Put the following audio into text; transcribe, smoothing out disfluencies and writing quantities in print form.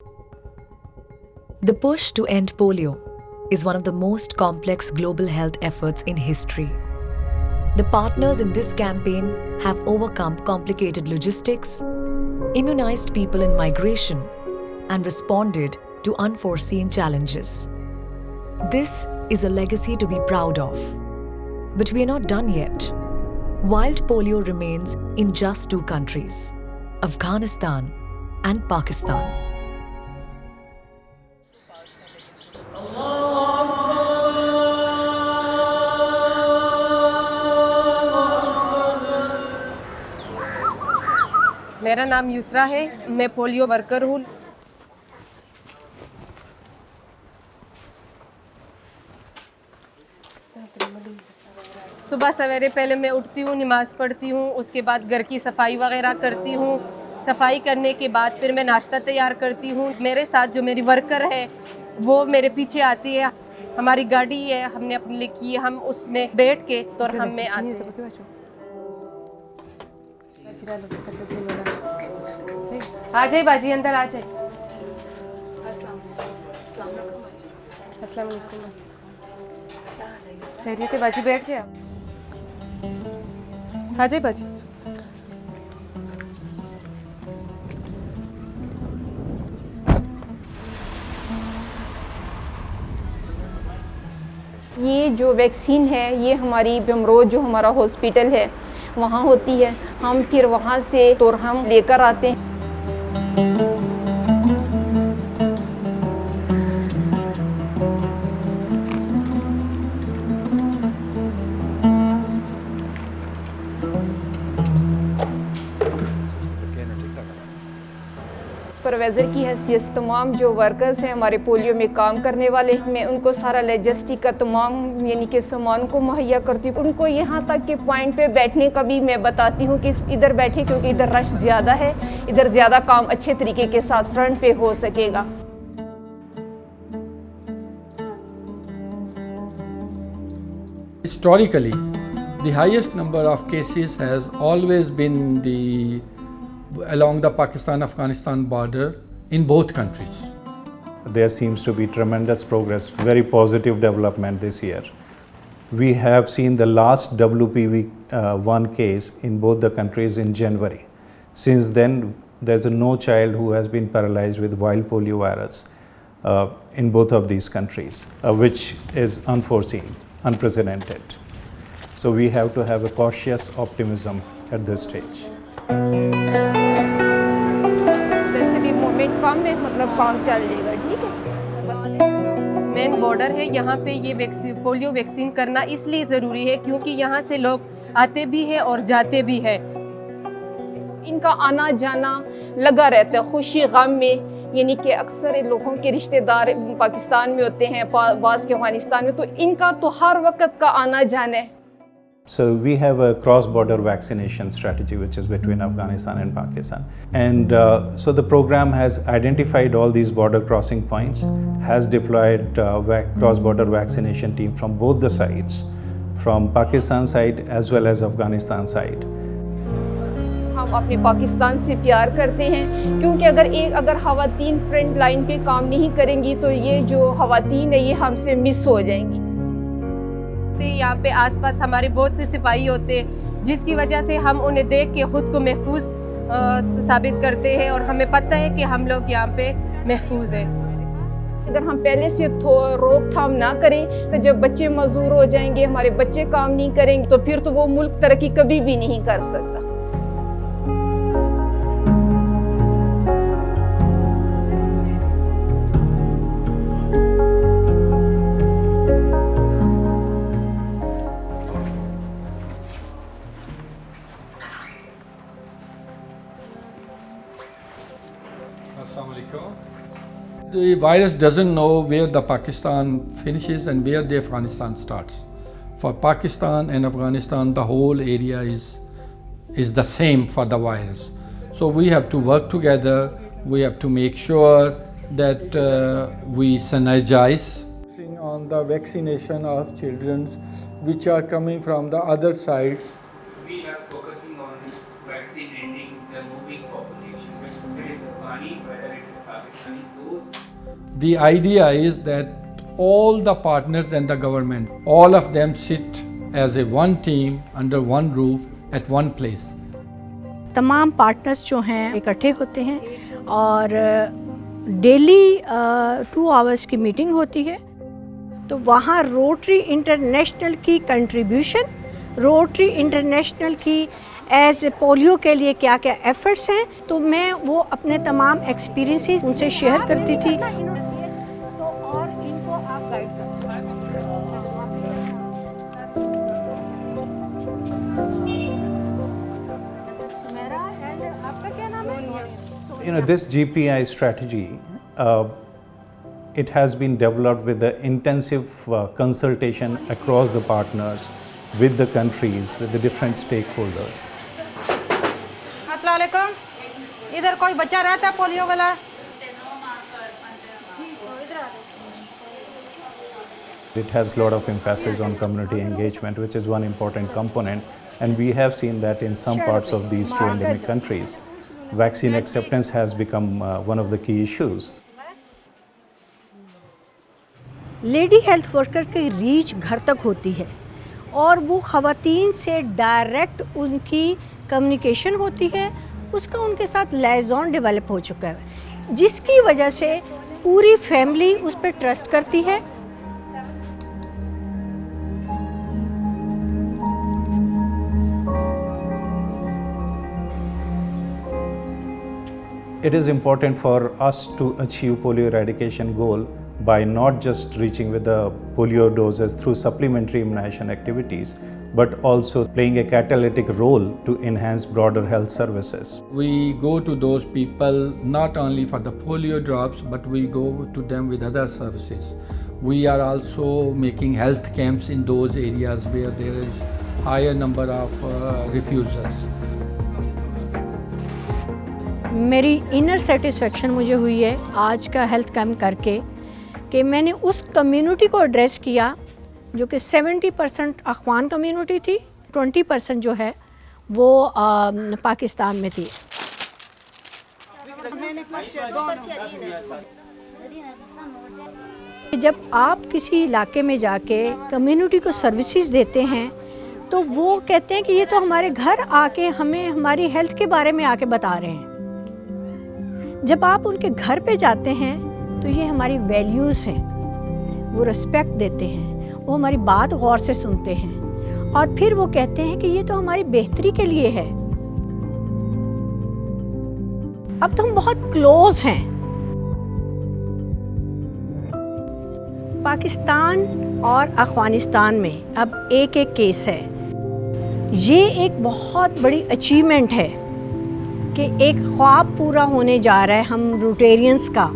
The push to end polio is one of the most complex global health efforts in history. The partners in this campaign have overcome complicated logistics, immunized people in migration, and responded to unforeseen challenges. This is a legacy to be proud of. But we are not done yet. Wild polio remains in just two countries, Afghanistan and Pakistan. मेरा नाम यूसरा है, मैं polio worker हूँ। सुबह सवेरे पहले मैं उठती हूँ, नमाज़ पढ़ती हूँ, उसके बाद घर की सफाई वगैरह करती हूँ। सफाई करने के बाद फिर मैं नाश्ता तैयार करती हूँ। मेरे साथ जो मेरी वर्कर है वो मेरे पीछे आती है। हमारी गाड़ी है, हमने अपने लिए की, हम उसमें बैठ के तो हम में आते हैं। आ जाए बाजी, अंदर आ जाए। अस्सलाम वालेकुम। खैरियत है बाजी, बैठ जाए। आ जाए बाजी। ये जो वैक्सीन है ये हमारी बमरोज जो हमारा हॉस्पिटल है वहाँ होती है। हम फिर वहाँ से तो हम लेकर आते हैं। सुपरवाइज़र की हैसियत तमाम जो वर्कर्स हैं हमारे पोलियो में काम करने वाले, मैं उनको सारा लॉजिस्टिक का तमाम यानी कि सामान को मुहैया करती हूँ। उनको यहाँ तक के पॉइंट पे बैठने का भी मैं बताती हूँ कि इधर बैठे, क्योंकि इधर रश ज़्यादा है, इधर ज़्यादा काम अच्छे तरीके के साथ फ्रंट पे हो सकेगा। Historically, the highest number of cases has always been along the Pakistan-Afghanistan border in both countries. There seems to be tremendous progress, very positive development this year. We have seen the last WPV1 case in both the countries in January. Since then, there's no child who has been paralyzed with wild polio virus in both of these countries, which is unforeseen, unprecedented. So we have to have a cautious optimism at this stage. वैसे भी moment कम है, मतलब काम चल जाएगा, ठीक है। Main border है, यहाँ पे ये पोलियो वैक्सीन करना इसलिए ज़रूरी है क्योंकि यहाँ से लोग आते भी हैं और जाते भी हैं। इनका आना जाना लगा रहता है, खुशी गम में, यानी कि अक्सर लोगों के रिश्तेदार पाकिस्तान में होते हैं, बाज़ के अफगानिस्तान में, तो इनका तो हर वक्त का आना जाना है। So we have a cross-border vaccination strategy which is between Afghanistan and Pakistan. And so the program has identified all these border crossing points, has deployed cross-border vaccination team from both the sides, from Pakistan side as well as Afghanistan side. हम अपने पाकिस्तान से प्यार करते हैं, क्योंकि अगर ख़वातीन front line पे काम नहीं करेंगी तो ये जो ख़वातीन है ये हमसे मिस हो जाएंगी। यहाँ पे आसपास हमारे बहुत से सिपाही होते हैं, जिसकी वजह से हम उन्हें देख के खुद को महफूज साबित करते हैं और हमें पता है कि हम लोग यहाँ पे महफूज हैं। अगर हम पहले से रोकथाम ना करें तो जब बच्चे मजदूर हो जाएंगे, हमारे बच्चे काम नहीं करेंगे, तो फिर तो वो मुल्क तरक्की कभी भी नहीं कर सकता। The virus doesn't know where the Pakistan finishes and where the Afghanistan starts. For Pakistan and Afghanistan, the whole area is the same for the virus. So we have to work together. We have to make sure that we synergize on the vaccination of children which are coming from the other sides. We are focusing on vaccinating the moving population, whether it is Afghani, whether it is Pakistani. those The idea is that all the partners and the government, all of them sit as a one team under one roof at one place. तमाम partners जो हैं इकट्ठे होते हैं और daily 2 hours की meeting होती है। तो वहाँ रोटरी इंटरनेशनल की कंट्रीब्यूशन, रोटरी इंटरनेशनल की एज पोलियो के लिए क्या क्या एफर्ट्स हैं, तो मैं वो अपने तमाम एक्सपीरियंसेस उनसे शेयर करती थी। तो और इनको आप गाइड कर आपका क्या नाम है? This GPI strategy, it has been developed with the intensive consultation across the partners, with the countries, with the different stakeholders. अस्सलाम वालेकुम। इधर कोई बच्चा रहता है पोलियो वाला? It has a lot of emphasis on community engagement, which is one important component, and we have seen that in some parts of these 2 endemic countries, vaccine acceptance has become one of the key issues. Lady health worker की reach घर तक होती है और वो ख़वातीन से direct उनकी कम्युनिकेशन होती है, उसका उनके साथ लाइज़ॉन डेवलप हो चुका है, जिसकी वजह से पूरी फैमिली उस पर ट्रस्ट करती है। It is important for us to achieve polio eradication goal by not just reaching with the polio doses through supplementary immunization activities, but also playing a catalytic role to enhance broader health services. We go to those people not only for the polio drops, but we go to them with other services. We are also making health camps in those areas where there is higher number of refusers. मेरी inner satisfaction मुझे हुई है आज का health camp करके कि मैंने उस कम्युनिटी को एड्रेस किया जो कि 70% अफ़गान कम्युनिटी थी, 20% जो है वो पाकिस्तान में थी। जब आप किसी इलाके में जाके कम्युनिटी को सर्विसेज देते हैं तो वो कहते हैं कि ये तो हमारे घर आके हमें हमारी हेल्थ के बारे में आके बता रहे हैं। जब आप उनके घर पे जाते हैं तो ये हमारी वैल्यूज़ हैं, वो रिस्पेक्ट देते हैं, वो हमारी बात गौर से सुनते हैं और फिर वो कहते हैं कि ये तो हमारी बेहतरी के लिए है। अब तो हम बहुत क्लोज हैं। पाकिस्तान और अफ़गानिस्तान में अब एक केस है। ये एक बहुत बड़ी अचीवमेंट है कि एक ख्वाब पूरा होने जा रहा है हम रोटेरियंस का।